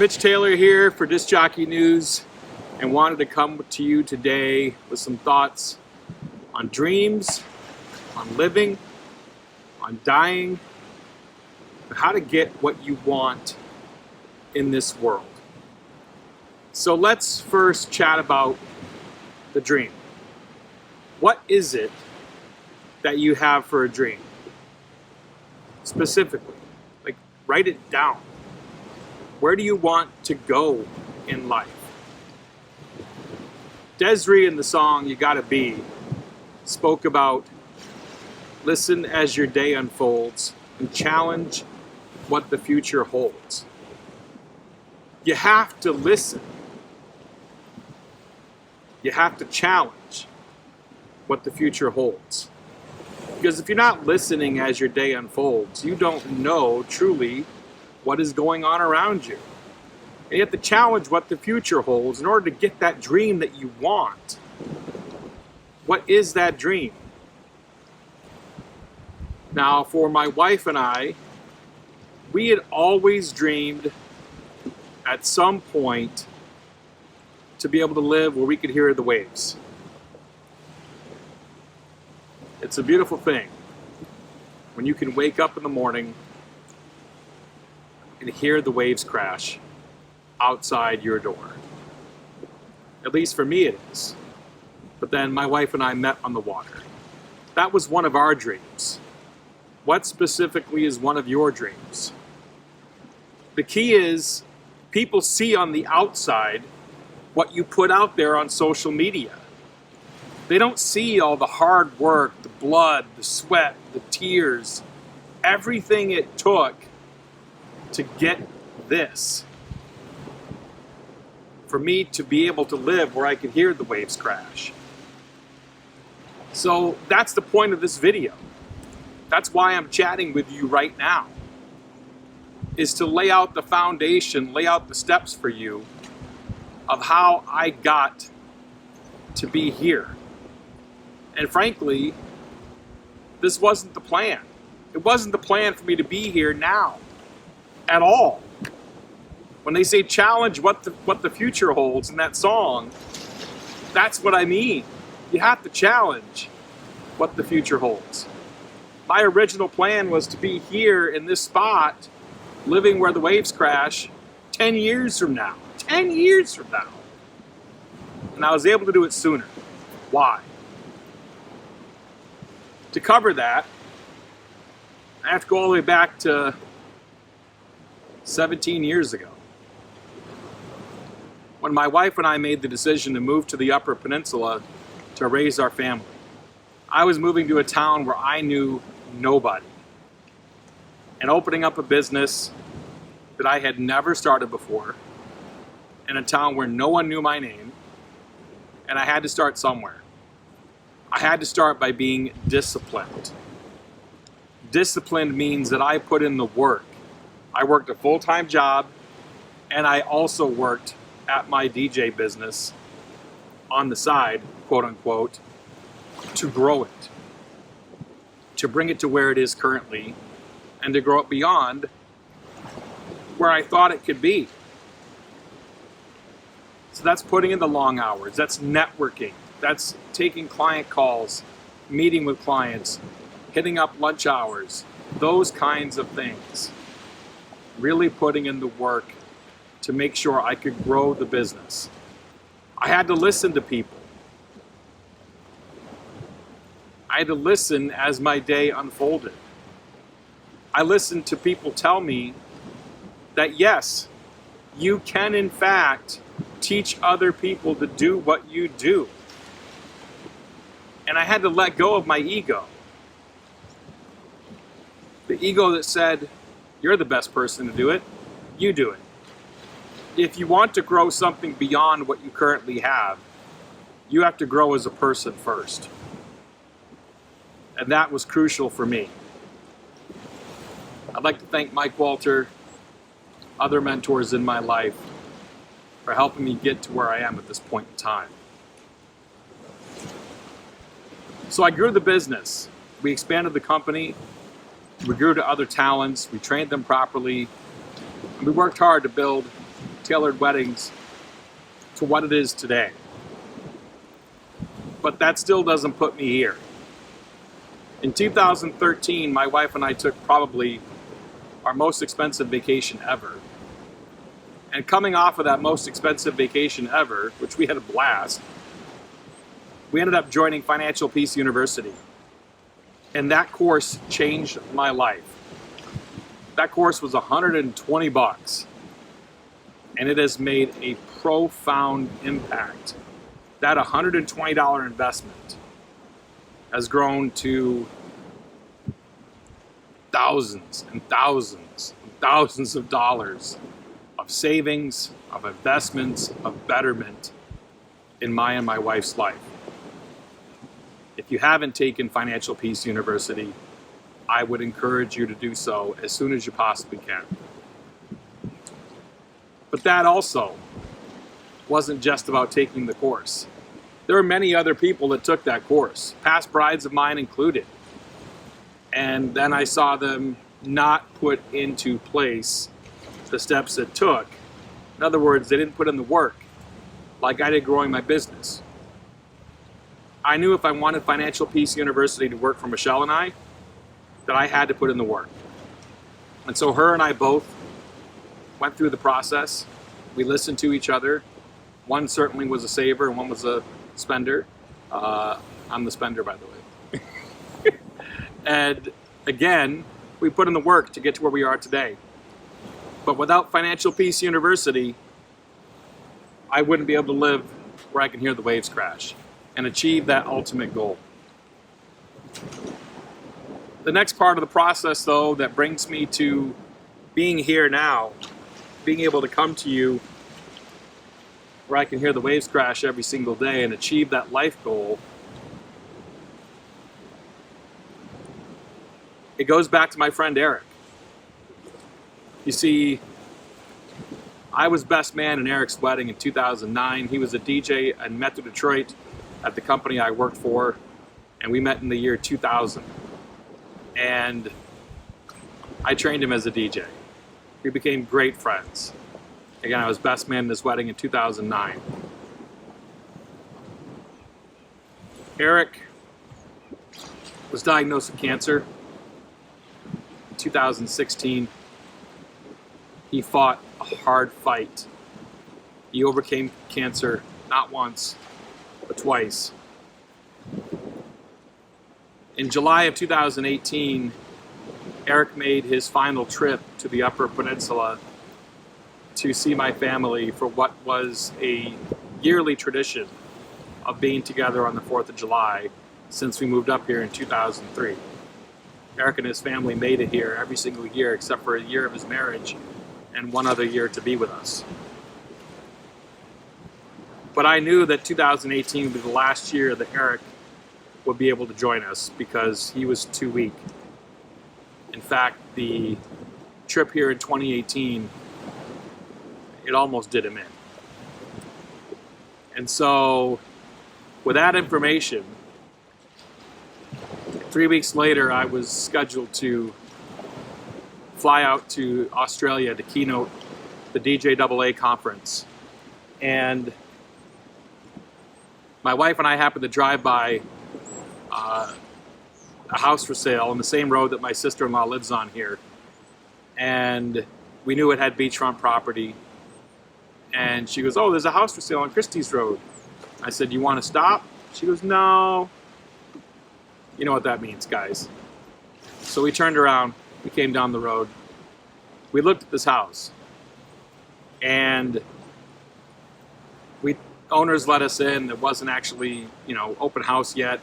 Mitch Taylor here for Disc Jockey News, and wanted to come to you today with some thoughts on dreams, on living, on dying, and how to get what you want in this world. So let's first chat about the dream. What is it that you have for a dream? Specifically, like, write it down. Where do you want to go in life? Desiree in the song You Gotta Be spoke about listen as your day unfolds and challenge what the future holds. You have to listen. You have to challenge what the future holds. Because if you're not listening as your day unfolds, you don't know truly what is going on around you. And you have to challenge what the future holds in order to get that dream that you want. What is that dream? Now, for my wife and I, we had always dreamed at some point to be able to live where we could hear the waves. It's a beautiful thing when you can wake up in the morning and hear the waves crash outside your door. At least for me it is. But then my wife and I met on the water. That was one of our dreams. What specifically is one of your dreams? The key is people see on the outside what you put out there on social media. They don't see all the hard work, the blood, the sweat, the tears, everything it took to get this. For me to be able to live where I could hear the waves crash. So that's the point of this video. That's why I'm chatting with you right now. Is to lay out the foundation, lay out the steps for you of how I got to be here. And frankly, this wasn't the plan. It wasn't the plan for me to be here now. At all. When they say challenge what the future holds in that song, that's what I mean. You have to challenge what the future holds. My original plan was to be here in this spot, living where the waves crash 10 years from now. 10 years from now. And I was able to do it sooner. Why? To cover that, I have to go all the way back to 17 years ago, when my wife and I made the decision to move to the Upper Peninsula to raise our family. I was moving to a town where I knew nobody and opening up a business that I had never started before in a town where no one knew my name, and I had to start somewhere. I had to start by being disciplined. Disciplined means that I put in the work. I worked a full-time job, and I also worked at my DJ business on the side, quote unquote, to grow it, to bring it to where it is currently, and to grow it beyond where I thought it could be. So that's putting in the long hours, that's networking, that's taking client calls, meeting with clients, hitting up lunch hours, those kinds of things. Really putting in the work to make sure I could grow the business. I had to listen to people. I had to listen as my day unfolded. I listened to people tell me that yes, you can in fact teach other people to do what you do. And I had to let go of my ego. The ego that said, you're the best person to do it, you do it. If you want to grow something beyond what you currently have, you have to grow as a person first. And that was crucial for me. I'd like to thank Mike Walter, other mentors in my life, for helping me get to where I am at this point in time. So I grew the business. We expanded the company. We grew to other talents. We trained them properly. And we worked hard to build tailored weddings to what it is today. But that still doesn't put me here. In 2013, my wife and I took probably our most expensive vacation ever. And coming off of that most expensive vacation ever, which we had a blast, we ended up joining Financial Peace University. And that course changed my life. That course was $120, and it has made a profound impact. That $120 investment has grown to thousands and thousands and thousands of dollars of savings, of investments, of betterment in my and my wife's life. If you haven't taken Financial Peace University, I would encourage you to do so as soon as you possibly can. But that also wasn't just about taking the course. There were many other people that took that course, past brides of mine included. And then I saw them not put into place the steps it took. In other words, they didn't put in the work like I did growing my business. I knew if I wanted Financial Peace University to work for Michelle and I, that I had to put in the work. And so her and I both went through the process. We listened to each other. One certainly was a saver and one was a spender. I'm the spender, by the way. And again, we put in the work to get to where we are today. But without Financial Peace University, I wouldn't be able to live where I can hear the waves crash and achieve that ultimate goal. The next part of the process, though, that brings me to being here now, being able to come to you where I can hear the waves crash every single day and achieve that life goal, it goes back to my friend Eric. You see, I was best man in Eric's wedding in 2009. He was a DJ in Metro Detroit at the company I worked for, and we met in the year 2000. And I trained him as a DJ. We became great friends. Again, I was best man in his wedding in 2009. Eric was diagnosed with cancer in 2016. He fought a hard fight. He overcame cancer not once, but twice. In July of 2018, Eric made his final trip to the Upper Peninsula to see my family for what was a yearly tradition of being together on the 4th of July since we moved up here in 2003. Eric and his family made it here every single year except for a year of his marriage and one other year to be with us. But I knew that 2018 would be the last year that Eric would be able to join us because he was too weak. In fact, the trip here in 2018, it almost did him in. And so, with that information, 3 weeks later, I was scheduled to fly out to Australia to keynote the DJAA conference. And my wife and I happened to drive by a house for sale on the same road that my sister-in-law lives on here. And we knew it had beachfront property. And she goes, "Oh, there's a house for sale on Christie's Road." I said, "You want to stop?" She goes, "No." You know what that means, guys. So we turned around, we came down the road. We looked at this house. And owners let us in. It wasn't actually, open house yet.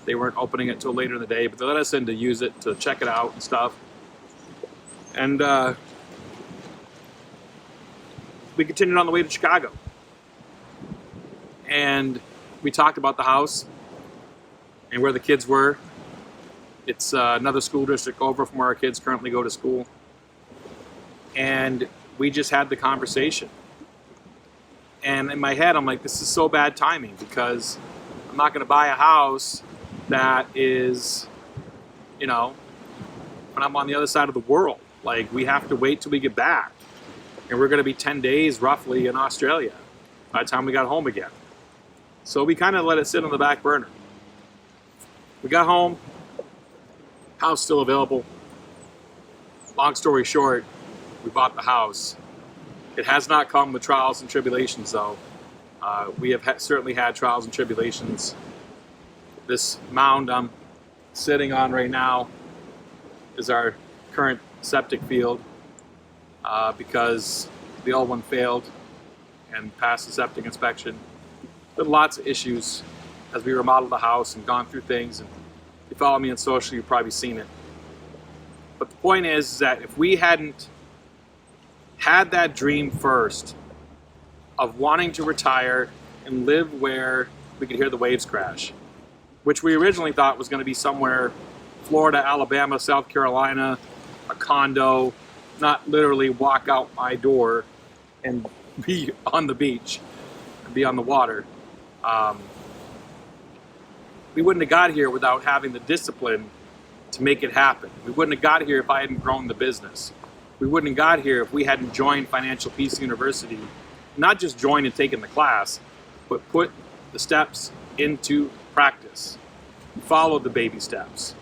They weren't opening it till later in the day, but they let us in to use it, to check it out and stuff. And we continued on the way to Chicago. And we talked about the house and where the kids were. It's another school district over from where our kids currently go to school. And we just had the conversation. And in my head, I'm like, this is so bad timing because I'm not going to buy a house that is, when I'm on the other side of the world. Like, we have to wait till we get back. And we're going to be 10 days roughly in Australia by the time we got home again. So we kind of let it sit on the back burner. We got home, house still available. Long story short, we bought the house. It has not come with trials and tribulations though. We have certainly had trials and tribulations. This mound I'm sitting on right now is our current septic field because the old one failed and passed the septic inspection. But lots of issues as we remodeled the house and gone through things. And if you follow me on social, you've probably seen it. But the point is that if we hadn't had that dream first of wanting to retire and live where we could hear the waves crash, which we originally thought was going to be somewhere Florida, Alabama, South Carolina, a condo, not literally walk out my door and be on the beach and be on the water. We wouldn't have got here without having the discipline to make it happen. We wouldn't have got here if I hadn't grown the business. We wouldn't have got here if we hadn't joined Financial Peace University, not just joined and taken the class, but put the steps into practice, followed the baby steps.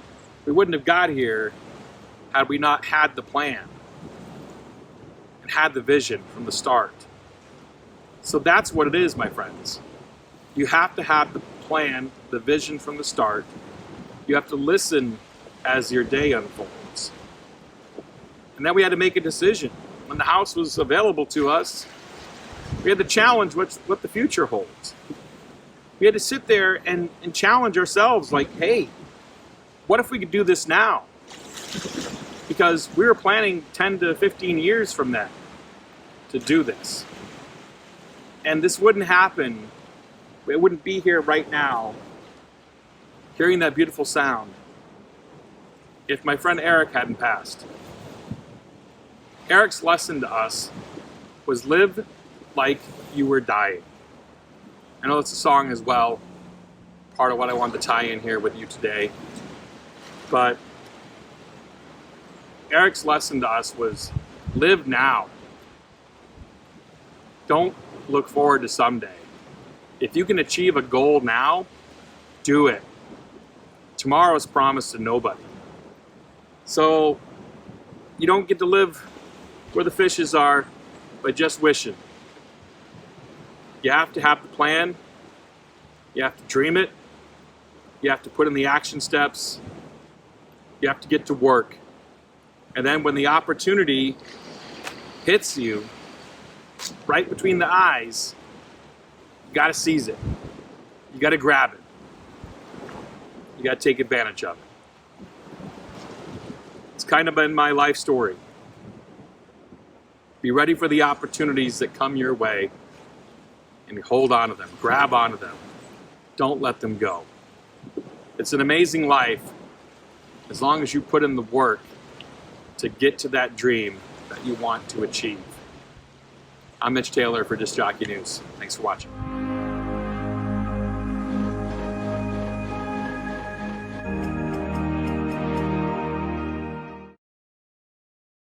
We wouldn't have got here had we not had the plan and had the vision from the start. So that's what it is, my friends. You have to have the plan, the vision from the start. You have to listen as your day unfolds. And then we had to make a decision. When the house was available to us, we had to challenge what the future holds. We had to sit there and challenge ourselves like, hey, what if we could do this now? Because we were planning 10 to 15 years from then to do this. And this wouldn't happen. It wouldn't be here right now, hearing that beautiful sound, if my friend Eric hadn't passed. Eric's lesson to us was live like you were dying. I know it's a song as well, part of what I wanted to tie in here with you today. But Eric's lesson to us was live now. Don't look forward to someday. If you can achieve a goal now, do it. Tomorrow is promised to nobody. So you don't get to live where the fishes are by just wishing. You have to have the plan. You have to dream it. You have to put in the action steps. You have to get to work. And then when the opportunity hits you right between the eyes, you got to seize it. You got to grab it. You got to take advantage of it. It's kind of been my life story. Be ready for the opportunities that come your way and hold on to them. Grab onto them. Don't let them go. It's an amazing life as long as you put in the work to get to that dream that you want to achieve. I'm Mitch Taylor for Disc Jockey News. Thanks for watching.